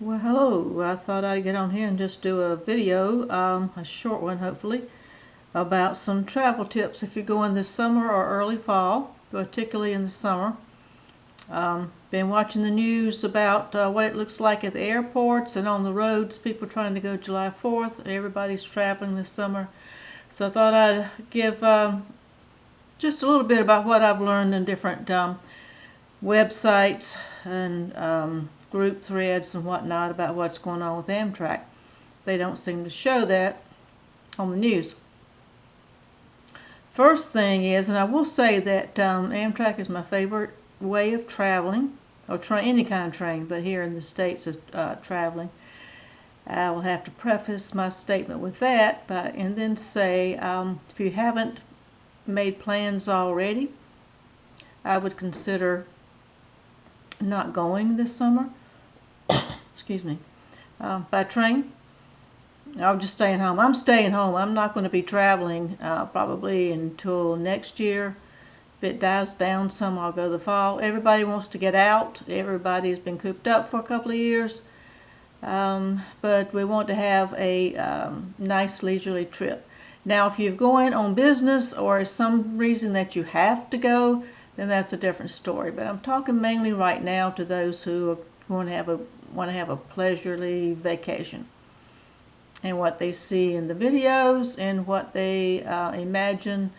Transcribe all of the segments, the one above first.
Well, hello. I thought I'd get on here and just do a video, a short one hopefully, about some travel tips if you're going this summer or early fall, particularly in the summer. Been watching the news about what it looks like at the airports and on the roads, people trying to go July 4th. Everybody's traveling this summer. So I thought I'd give just a little bit about what I've learned in different websites and group threads and whatnot about what's going on with Amtrak. They don't seem to show that on the news. First thing is, and I will say that Amtrak is my favorite way of traveling, or any kind of train, but here in the States of traveling. I will have to preface my statement with that, and then say if you haven't made plans already, I would consider not going this summer. Excuse me. By train. I'm just staying home. I'm staying home. I'm not going to be traveling probably until next year. If it dies down some, I'll go the fall. Everybody wants to get out. Everybody's been cooped up for a couple of years. But we want to have a nice leisurely trip. Now, if you're going on business or some reason that you have to go, then that's a different story. But I'm talking mainly right now to those who are going to want to have a leisurely vacation, and what they see in the videos and what they imagine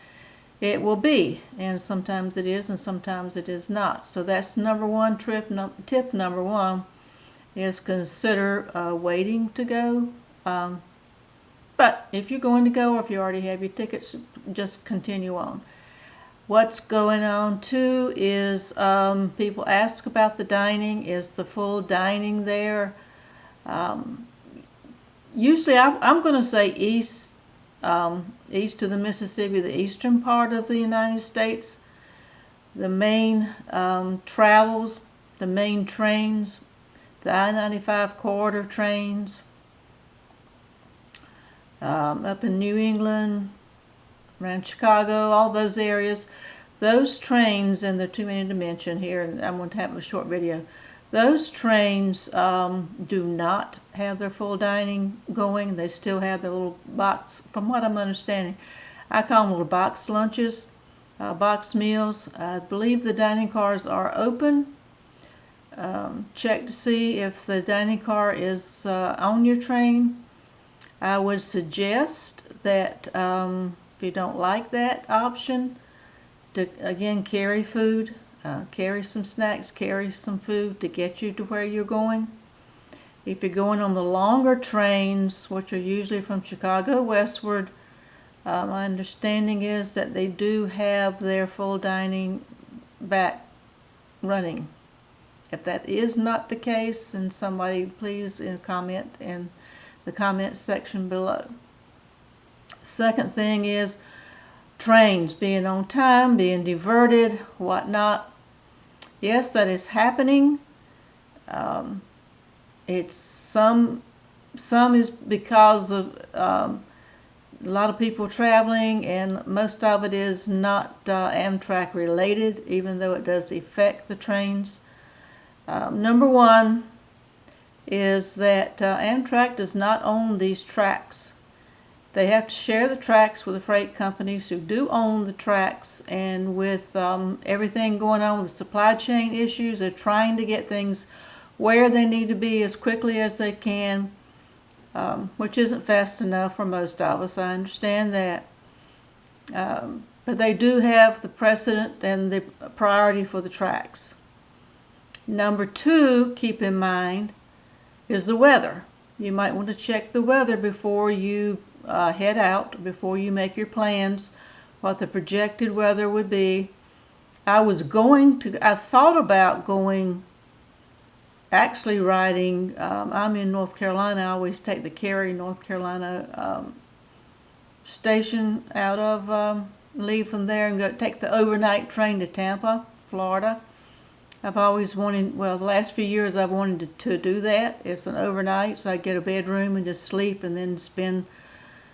it will be. And sometimes it is and sometimes it is not. So that's number one tip number one is consider waiting to go. But if you're going to go, or if you already have your tickets, just continue on. What's going on too is people ask about the dining. Is the full dining there? Usually I'm going to say east of the Mississippi, the eastern part of the United States. The main travels, the main trains, the I-95 corridor trains, up in New England, around Chicago, all those areas, those trains, and there are too many to mention here, and I'm going to have a short video. Those trains do not have their full dining going. They still have their little box, from what I'm understanding. I call them little box lunches, box meals. I believe the dining cars are open. Check to see if the dining car is on your train. I would suggest that if you don't like that option, to again carry food, carry some snacks, carry some food to get you to where you're going. If you're going on the longer trains, which are usually from Chicago westward, my understanding is that they do have their full dining back running. If that is not the case, then somebody please comment in the comments section below. Second thing is trains being on time, being diverted, whatnot. Yes, that is happening. It's some is because of a lot of people traveling, and most of it is not Amtrak related, even though it does affect the trains. Number one is that Amtrak does not own these tracks. They have to share the tracks with the freight companies who do own the tracks, and with everything going on with the supply chain issues, they're trying to get things where they need to be as quickly as they can, which isn't fast enough for most of us. I understand that. But they do have the precedent and the priority for the tracks. Number two, keep in mind, is the weather. You might want to check the weather before you head out, before you make your plans, what the projected weather would be. I thought about going, actually riding, I'm in North Carolina. I always take the Cary, North Carolina station out of, leave from there and go take the overnight train to Tampa, Florida. I've always wanted, well, the last few years I've wanted to do that. It's an overnight, so I get a bedroom and just sleep and then spend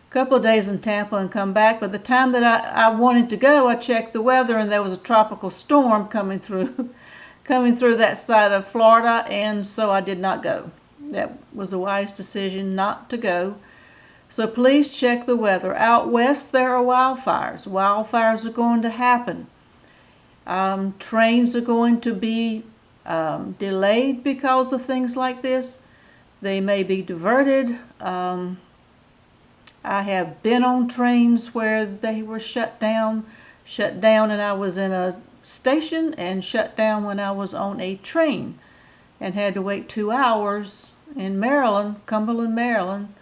a couple of days in Tampa and come back. By the time that I wanted to go, I checked the weather, and there was a tropical storm coming through that side of Florida, and so I did not go. That was a wise decision not to go. So please check the weather. Out west there are wildfires. Wildfires are going to happen. Trains are going to be delayed because of things like this. They may be diverted. I have been on trains where they were shut down and I was in a station, and shut down when I was on a train and had to wait 2 hours in Maryland, Cumberland, Maryland,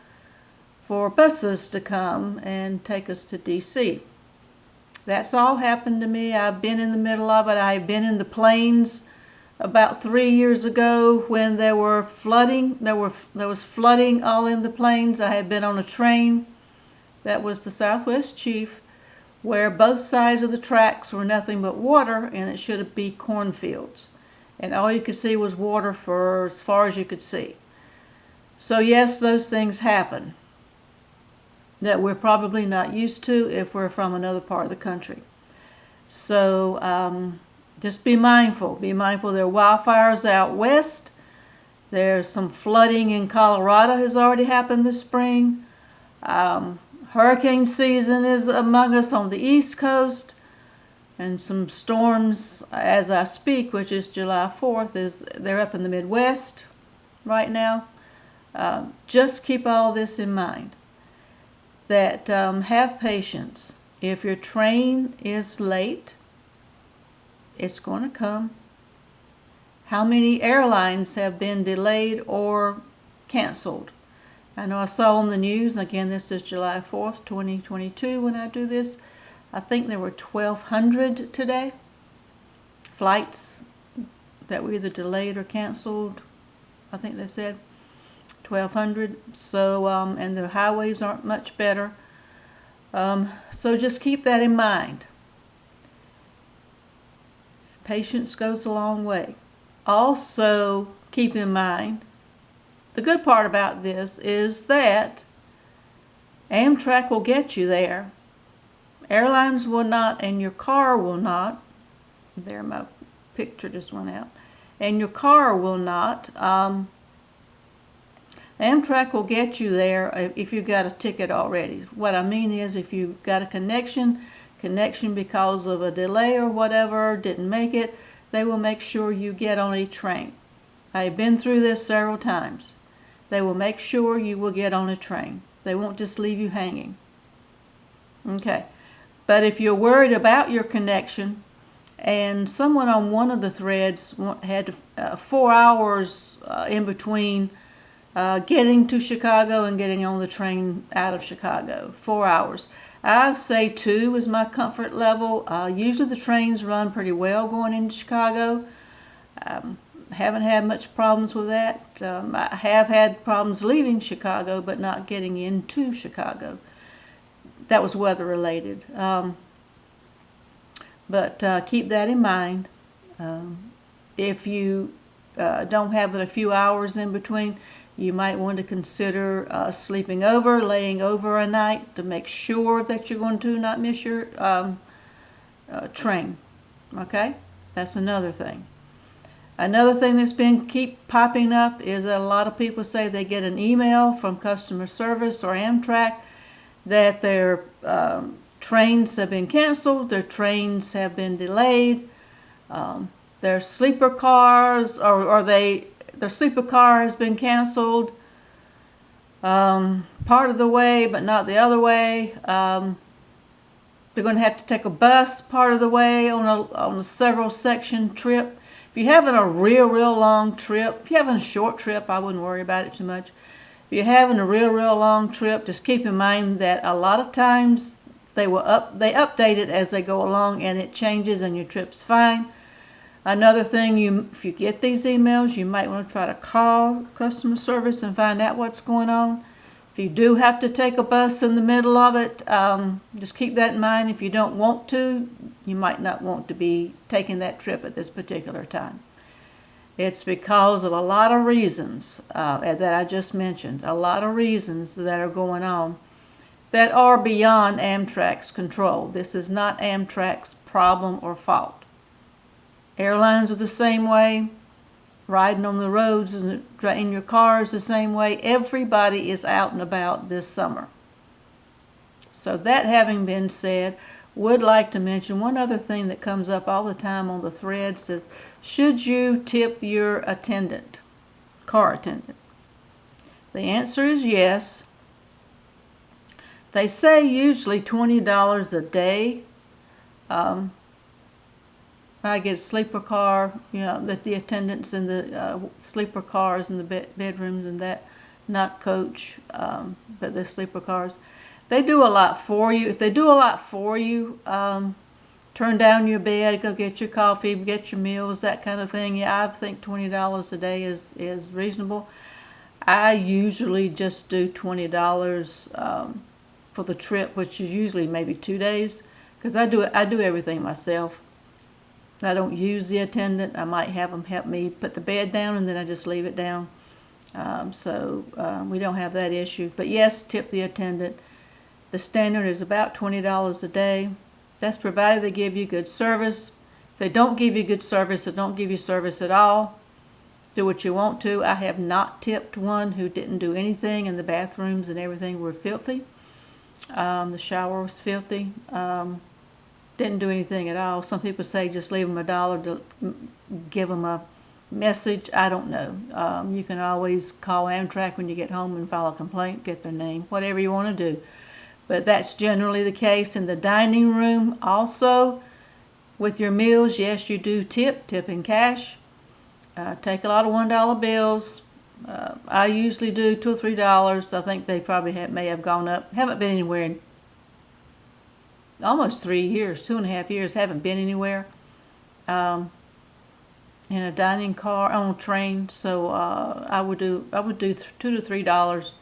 for buses to come and take us to D.C. That's all happened to me. I've been in the middle of it. I've been in the plains about 3 years ago when there were flooding. There was flooding all in the plains. I had been on a train that was the Southwest Chief, where both sides of the tracks were nothing but water, and it should be cornfields. And all you could see was water for as far as you could see. So yes, those things happen that we're probably not used to if we're from another part of the country. So just be mindful. Be mindful. There are wildfires out west. There's some flooding in Colorado has already happened this spring. Hurricane season is among us on the East Coast, and some storms as I speak, which is July 4th, they're up in the Midwest right now. Just keep all this in mind. That have patience. If your train is late, it's going to come. How many airlines have been delayed or canceled? I know I saw on the news, again this is July 4th, 2022 when I do this, I think there were 1,200 today. Flights that were either delayed or canceled, I think they said 1,200. So, and the highways aren't much better. So just keep that in mind. Patience goes a long way. Also keep in mind, the good part about this is that Amtrak will get you there. Airlines will not, and your car will not. There, my picture just went out. And your car will not. Amtrak will get you there if you've got a ticket already. What I mean is if you've got a connection because of a delay or whatever, didn't make it, they will make sure you get on a train. I've been through this several times. They will make sure you will get on a train. They won't just leave you hanging. Okay. But if you're worried about your connection, and someone on one of the threads had 4 hours in between getting to Chicago and getting on the train out of Chicago, 4 hours. I say 2 is my comfort level. Usually the trains run pretty well going into Chicago. Haven't had much problems with that. I have had problems leaving Chicago, but not getting into Chicago. That was weather related. But keep that in mind. If you don't have it a few hours in between, you might want to consider sleeping over, laying over a night to make sure that you're going to not miss your train. Okay? That's another thing. Another thing that's been keep popping up is that a lot of people say they get an email from customer service or Amtrak that their trains have been canceled, their trains have been delayed, their sleeper cars their sleeper car has been canceled part of the way but not the other way. They're going to have to take a bus part of the way on a several section trip. If you're having a real long trip, if you're having a short trip, I wouldn't worry about it too much. If you're having a real long trip, just keep in mind that a lot of times they update it as they go along and it changes and your trip's fine. Another thing, if you get these emails, you might want to try to call customer service and find out what's going on. If you do have to take a bus in the middle of it, just keep that in mind. If you don't want to, you might not want to be taking that trip at this particular time. It's because of a lot of reasons that I just mentioned, a lot of reasons that are going on that are beyond Amtrak's control. This is not Amtrak's problem or fault. Airlines are the same way. riding on the roads and in your cars the same way. Everybody is out and about this summer. So that having been said, would like to mention one other thing that comes up all the time on the threads is, should you tip your attendant, car attendant? The answer is yes. They say usually $20 a day. I get a sleeper car, that the attendants in the sleeper cars in the bedrooms and that, not coach, but the sleeper cars. They do a lot for you. If they do a lot for you, turn down your bed, go get your coffee, get your meals, that kind of thing. Yeah, I think $20 a day is reasonable. I usually just do $20 for the trip, which is usually maybe 2 days, because I do everything myself. I don't use the attendant. I might have them help me put the bed down, and then I just leave it down. So we don't have that issue. But yes, tip the attendant. The standard is about $20 a day. That's provided they give you good service. If they don't give you good service or don't give you service at all, do what you want to. I have not tipped one who didn't do anything, and the bathrooms and everything were filthy. The shower was filthy. Didn't do anything at all. Some people say just leave them $1 to give them a message. I don't know. You can always call Amtrak when you get home and file a complaint, get their name, whatever you want to do. But that's generally the case. In the dining room also, with your meals, yes, you do tip in cash. Take a lot of $1 bills. I usually do $2 or $3. I think they probably may have gone up. Haven't been anywhere in almost 3 years, 2.5 years. Haven't been anywhere in a dining car, on a train. So I would do $2 to $3.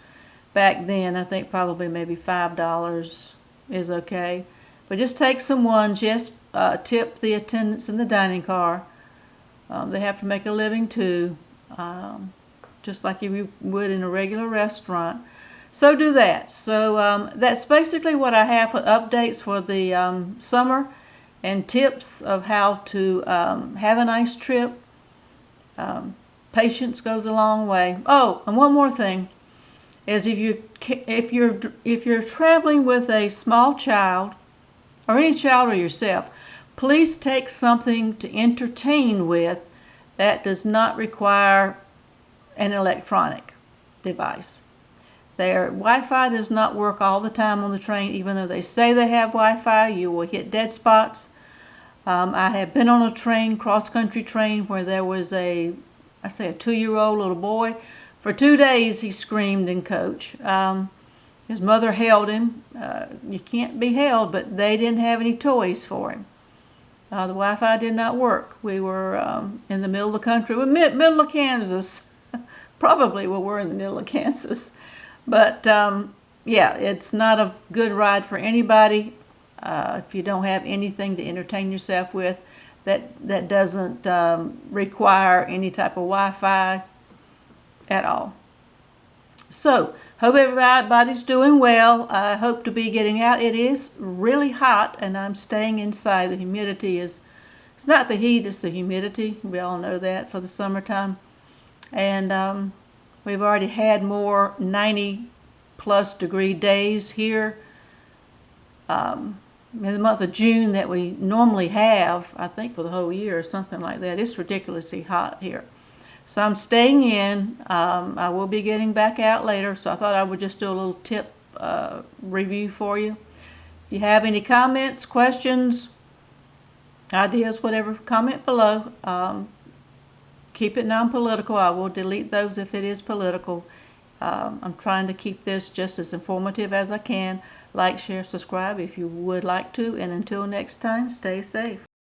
Back then, I think probably maybe $5 is okay. But just take some ones. Yes, tip the attendants in the dining car. They have to make a living too, just like you would in a regular restaurant. So do that. So that's basically what I have for updates for the summer, and tips of how to have a nice trip. Patience goes a long way. Oh, and one more thing is, if you're traveling with a small child, or any child or yourself, please take something to entertain with that does not require an electronic device. Their Wi-Fi does not work all the time on the train. Even though they say they have Wi-Fi, you will hit dead spots. I have been on a train, cross-country train, where there was a 2-year-old little boy. For 2 days he screamed in coach. His mother held him. You can't be held, but they didn't have any toys for him. The Wi-Fi did not work. We were in the middle of the country, middle of Kansas. Probably we're in the middle of Kansas. But yeah, it's not a good ride for anybody if you don't have anything to entertain yourself with that doesn't require any type of Wi-Fi at all. So, hope everybody's doing well. I hope to be getting out. It is really hot, and I'm staying inside. The humidity it's not the heat, it's the humidity. We all know that for the summertime. And we've already had more 90-plus degree days here in the month of June that we normally have, I think, for the whole year or something like that. It's ridiculously hot here. So I'm staying in. I will be getting back out later, so I thought I would just do a little tip review for you. If you have any comments, questions, ideas, whatever, comment below. Keep it non-political. I will delete those if it is political. I'm trying to keep this just as informative as I can. Like, share, subscribe if you would like to. And until next time, stay safe.